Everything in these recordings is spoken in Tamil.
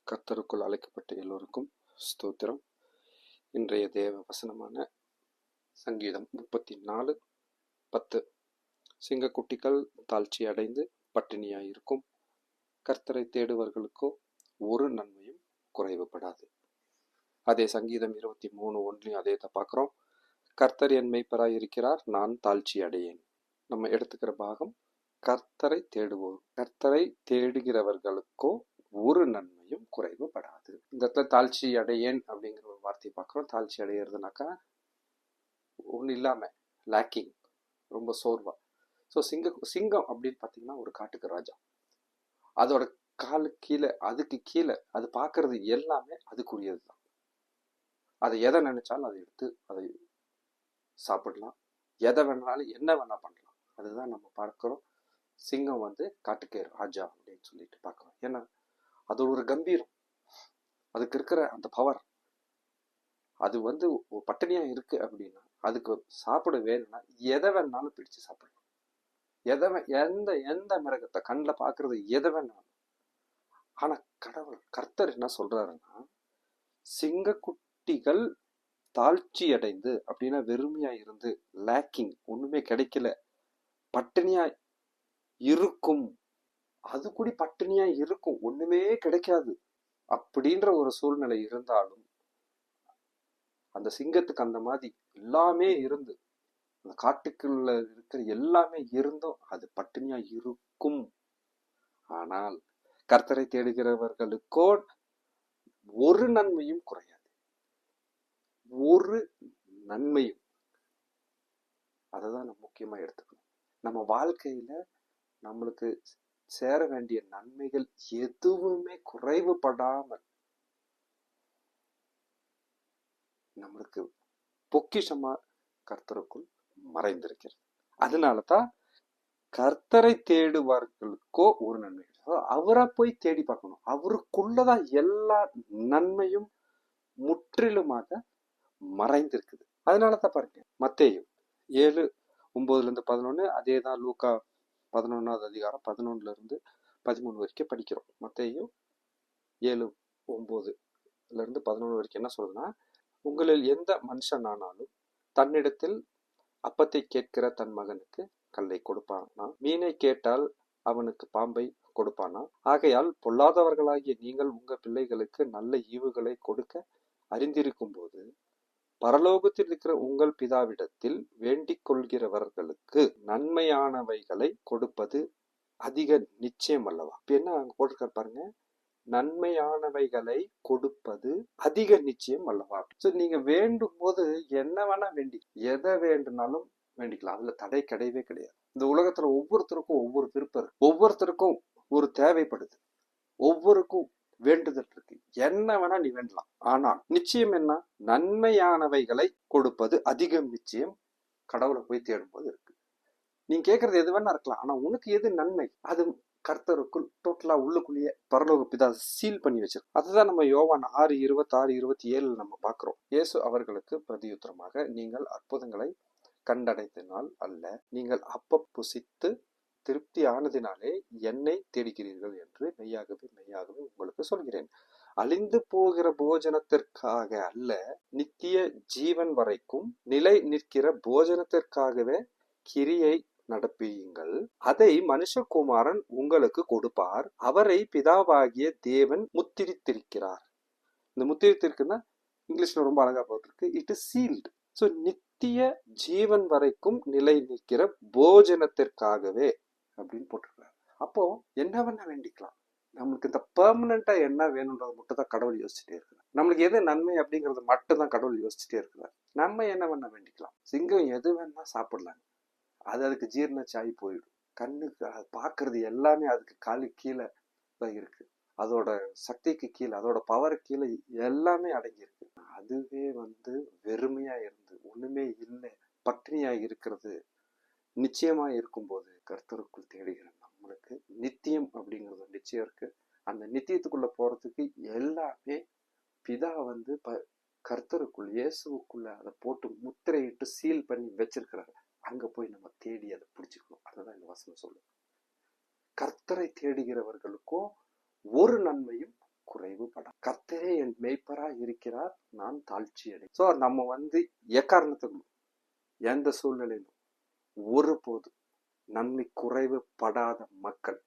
கர்த்தருக்குள் அழைக்கப்பட்ட எல்லோருக்கும் ஸ்தோத்திரம். இன்றைய தேவ வசனமான சங்கீதம் 34:10. சிங்கக்குட்டிகள் தாழ்ச்சி அடைந்து பட்டினியாயிருக்கும், கர்த்தரை தேடுவர்களுக்கோ ஒரு நன்மையும் குறைவுபடாது. அதே சங்கீதம் 23:1 அதே தான் பார்க்குறோம். கர்த்தர் என் மேய்ப்பராய் இருக்கிறார், நான் தாழ்ச்சி அடையேன். நம்ம எடுத்துக்கிற பாகம் கர்த்தரை தேடுவோம், கர்த்தரை தேடுகிறவர்களுக்கோ ஒரு நன்மையும் குறைவுபடாது. இந்த இடத்துல தாழ்ச்சி அடையேன் அப்படிங்கிற ஒரு வார்த்தையை பார்க்குறோம். தாழ்ச்சி அடையிறதுனாக்கா ஒன்றும் இல்லாம லேக்கிங், ரொம்ப சோர்வா. ஸோ சிங்கம் அப்படின்னு பார்த்தீங்கன்னா ஒரு காட்டுக்கு ராஜா. அதோட காலு கீழே, அதுக்கு கீழே அது பார்க்கறது எல்லாமே அதுக்குரியது தான். அதை எதை நினைச்சாலும் அதை எடுத்து அதை சாப்பிடலாம், எதை வேணாலும் என்ன வேணா பண்ணலாம். அதுதான் நம்ம பார்க்கிறோம். சிங்கம் காட்டுக்கே ராஜா அப்படின்னு சொல்லிட்டு பார்க்கிறோம். ஏன்னா அது ஒரு கம்பீரம், அதுக்கு இருக்கிற அந்த பவர். அது பட்டினியா இருக்கு அப்படின்னா அதுக்கு சாப்பிட வேணும்னா எதை வேணாலும் பிடிச்சு சாப்பிடலாம். எந்த எந்த மிருகத்தை கண்ணில் பார்க்கறது எதை வேணாலும். ஆனா கர்த்தர் என்ன சொல்றாருன்னா, சிங்கக்குட்டிகள் தாழ்ச்சி அடைந்து அப்படின்னா வெறுமையா இருந்து, லேக்கிங், ஒண்ணுமே கிடைக்கல, பட்டினியா இருக்கும். அது கூட பட்டினியா இருக்கும், ஒண்ணுமே கிடைக்காது அப்படின்ற ஒரு சூழ்நிலை இருந்தாலும், அந்த சிங்கத்துக்கு அந்த மாதிரி எல்லாமே இருந்து, அந்த காட்டுக்குள்ள இருக்கிற எல்லாமே இருந்தும் அது பட்டினியா இருக்கும். ஆனால் கர்த்தரை தேடுகிறவர்களுக்கோ ஒரு நன்மையும் குறையாது, ஒரு நன்மையும். அததான் நம்ம முக்கியமா எடுத்துக்கணும். நம்ம வாழ்க்கையில நம்மளுக்கு சேர வேண்டிய நன்மைகள் எதுவுமே குறைவுபடாமல் நம்மளுக்கு பொக்கிஷமா கர்த்தருக்குள் மறைந்திருக்கிறது. அதனாலதான் கர்த்தரை தேடுவார்களுக்கோ ஒரு நன்மை. அவரை போய் தேடி பார்க்கணும். அவருக்குள்ளதான் எல்லா நன்மையும் முற்றிலுமாக மறைந்திருக்குது. அதனாலதான் பாருங்க, மத்தேயு 7:9-11 அதேதான் லூக்கா 11வது அதிகாரம் 11-13 வரைக்கும் படிக்கிறோம். மத்தேயு 7:9-11 வரைக்கும் என்ன சொல்லுதுன்னா, உங்களில் எந்த மனுஷனானாலும் தன்னிடத்தில் அப்பத்தை கேட்கிற தன் மகனுக்கு கல்லை கொடுப்பானா? மீனை கேட்டால் அவனுக்கு பாம்பை கொடுப்பானா? ஆகையால் பொல்லாதவர்களாகிய நீங்கள் உங்க பிள்ளைகளுக்கு நல்ல ஈவுகளை கொடுக்க அறிந்திருக்கும் போது, பரலோகத்தில் இருக்கிற உங்கள் பிதாவிடத்தில் வேண்டிக் கொள்கிறவர்களுக்கு நன்மையானவைகளை கொடுப்பது அதிக நிச்சயம் அல்லவா? இப்ப என்ன அங்க போட்டிருக்காரு பாருங்க, நன்மையானவைகளை கொடுப்பது அதிக நிச்சயம் அல்லவா? நீங்க வேண்டும் போது என்ன வேணா எதை வேண்டுனாலும் வேண்டிக்கலாம். அதுல தடை கிடையவே கிடையாது. இந்த உலகத்துல ஒவ்வொருத்தருக்கும் ஒவ்வொரு விருப்பம் இருக்கு, ஒவ்வொருத்தருக்கும் ஒரு தேவைப்படுது, ஒவ்வொருக்கும் வேண்டுதல் இருக்கு. என்ன வேணா நீ வேண்டலாம். ஆனால் நிச்சயம் என்ன? நன்மையானவைகளை கொடுப்பது அதிகம் நிச்சயம். கடவுளை போய் தேடும் போது இருக்கு. நீங்க கேட்கறது எது வேணா இருக்கலாம், ஆனா உனக்கு எது நன்மை, அது கர்த்தருக்குள் டோட்டலா உள்ளுக்குள்ளேயே பரலோக பிதா சீல் பண்ணி வச்சிருக்கு. அதுதான் நம்ம யோவான் 6:26-27 நம்ம பாக்குறோம். இயேசு அவர்களுக்கு பிரதியுத்தரமாக, நீங்கள் அற்புதங்களை கண்டடைந்ததினால் அல்ல, நீங்கள் அப்பம் புசித்து திருப்தி ஆனதினாலே என்னை தேடுகிறீர்கள் என்று மெய்யாகவே மெய்யாகவே உங்களுக்கு சொல்கிறேன். அழிந்து போகிற போஜனத்திற்காக அல்ல, நித்திய ஜீவன் வரைக்கும் நிலை நிற்கிற போஜனத்திற்காகவே கிரியை நடப்பியுங்கள். அதை மனுஷகுமாரன் உங்களுக்கு கொடுப்பார். அவரை பிதாவாகிய தேவன் முத்திரித்திருக்கிறார். இந்த முத்திரித்திருக்குன்னா இங்கிலீஷ்ல ரொம்ப அழகா போட்டிருக்கு, இட் இஸ் சீல்டு. ஸோ நித்திய ஜீவன் வரைக்கும் நிலை நிற்கிற போஜனத்திற்காகவே அப்படின்னு போட்டிருக்காரு. அப்போ என்ன வேணா வேண்டிக்கலாம். நம்மளுக்கு இந்த பெர்மனண்டா என்ன வேணும்ன்றது மட்டும் தான் கடவுள் யோசிச்சுட்டே இருக்கிறார். நம்மளுக்கு எது நன்மை அப்படிங்கறது மட்டும் தான் கடவுள் யோசிச்சுட்டே இருக்கிறார். நம்ம என்ன வேணா வேண்டிக்கலாம். சிங்கம் எது வேணா சாப்பிடலாம், அது அதுக்கு ஜீரணச்சாயி போயிடும். கண்ணுக்கு பாக்குறது எல்லாமே அதுக்கு காலு கீழே தான் இருக்கு, அதோட சக்திக்கு கீழே, அதோட பவர் கீழே எல்லாமே அடங்கியிருக்கு. அதுவே வெறுமையா இருந்து ஒண்ணுமே இல்லை, பட்டினியா இருக்கிறது நிச்சயமா இருக்கும்போது, கர்த்தருக்குள் தேடுகிற நம்மளுக்கு நித்தியம் அப்படிங்கிறது நிச்சயம் இருக்கு. அந்த நித்தியத்துக்குள்ள போறதுக்கு எல்லாமே பிதா கர்த்தருக்குள் இயேசுக்குள்ள அதை போட்டு முத்திரையிட்டு சீல் பண்ணி வச்சிருக்கிறாரு. அங்க போய் நம்ம தேடி அதை பிடிச்சுக்கணும். அதுதான் இந்த வசனம் சொல்லும். கர்த்தரை தேடுகிறவர்களுக்கோ ஒரு நன்மையும் குறைவுபடா. கர்த்தரே என் மேய்ப்பரா இருக்கிறார், நான் தாழ்ச்சி அடை. சோ நம்ம எக்காரணத்துக்கும் எந்த சூழ்நிலையிலும் ஒருபோது நன்மை குறைவுபடாத மக்கள்,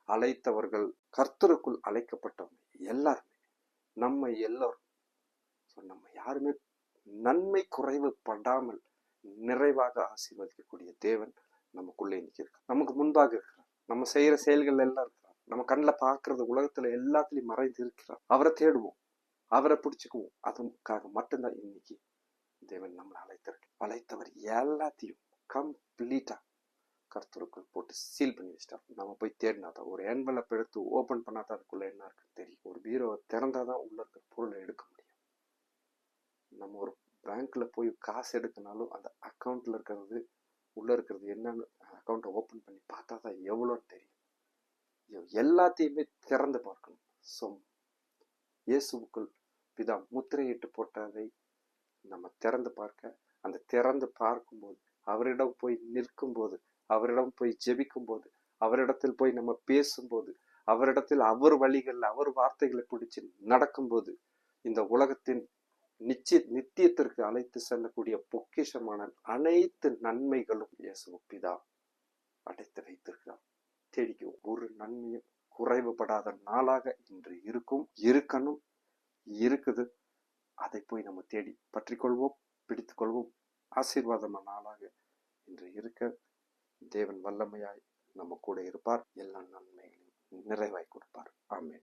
அழைத்தவர்கள், கர்த்தருக்குள் அழைக்கப்பட்டவங்க எல்லாருமே, நம்ம எல்லாரும், நம்ம யாருமே நன்மை குறைவுபடாமல் நிறைவாக ஆசீர்வதிக்கக்கூடிய தேவன் நமக்குள்ளே நிற்கிறார், நமக்கு முன்பாக இருக்கிறார். நம்ம செய்யற செயல்கள் எல்லாம் இருக்கிறார், நம்ம கண்ணில் பார்க்கறது உலகத்துல எல்லாத்துலயும் மறைந்து இருக்கிறார். அவரை தேடுவோம், அவரை பிடிச்சுக்குவோம். அதுக்காக மட்டும்தான் இன்னைக்கு தேவன் நம்மளை அழைத்தவர் எல்லாத்தையும் கம்ப்ளீட்டா கர்த்தருக்குள் போட்டு சீல் பண்ணி வச்சிட்டார். நம்ம போய் தேடினாதான், ஒரு என்வலப் எடுத்து ஓபன் பண்ணாதான் அதுக்குள்ள என்ன இருக்குன்னு தெரியும். ஒரு பீரோவை திறந்தாதான் உள்ள இருக்கிற பொருளை எடுக்க முடியும். நம்ம ஒரு பேங்க்ல போய் காசு எடுக்கனாலும் அந்த அக்கௌண்ட்ல இருக்கிறது, உள்ள இருக்கிறது என்னன்னு அக்கௌண்ட்டை ஓபன் பண்ணி பார்த்தாதான் எவ்வளோன்னு தெரியும். எல்லாத்தையுமே திறந்து பார்க்கணும். ஸோ இயேசுவுக்குள் பிதா முத்திரையிட்டு போட்டதை நம்ம திறந்து பார்க்க, அந்த திறந்து பார்க்கும்போது, அவரிடம் போய் நிற்கும்போது, அவரிடம் போய் ஜெபிக்கும் போது, அவரிடத்தில் போய் நம்ம பேசும்போது, அவரிடத்தில் அவர் வழிகள், அவர் வார்த்தைகளை பிடிச்சு நடக்கும்போது, இந்த உலகத்தின் நித்தியத்திற்கு அழைத்து செல்லக்கூடிய பொக்கிஷமான அனைத்து நன்மைகளும் இயேசு பிதா அடைத்து வைத்திருக்கிறார். தேடிக்கும். ஒரு நன்மையும் குறைவுபடாத நாளாக இன்று இருக்கணும், இருக்குது. அதை போய் நம்ம தேடி பற்றிக்கொள்வோம், பிடித்துக் கொள்வோம். ஆசீர்வாதமான நாளாக இன்று இருக்க தேவன் வல்லமையாய் நம்ம கூட இருப்பார். எல்லா நன்மைகளையும் நிறைவாய் கொடுப்பார். ஆமென்.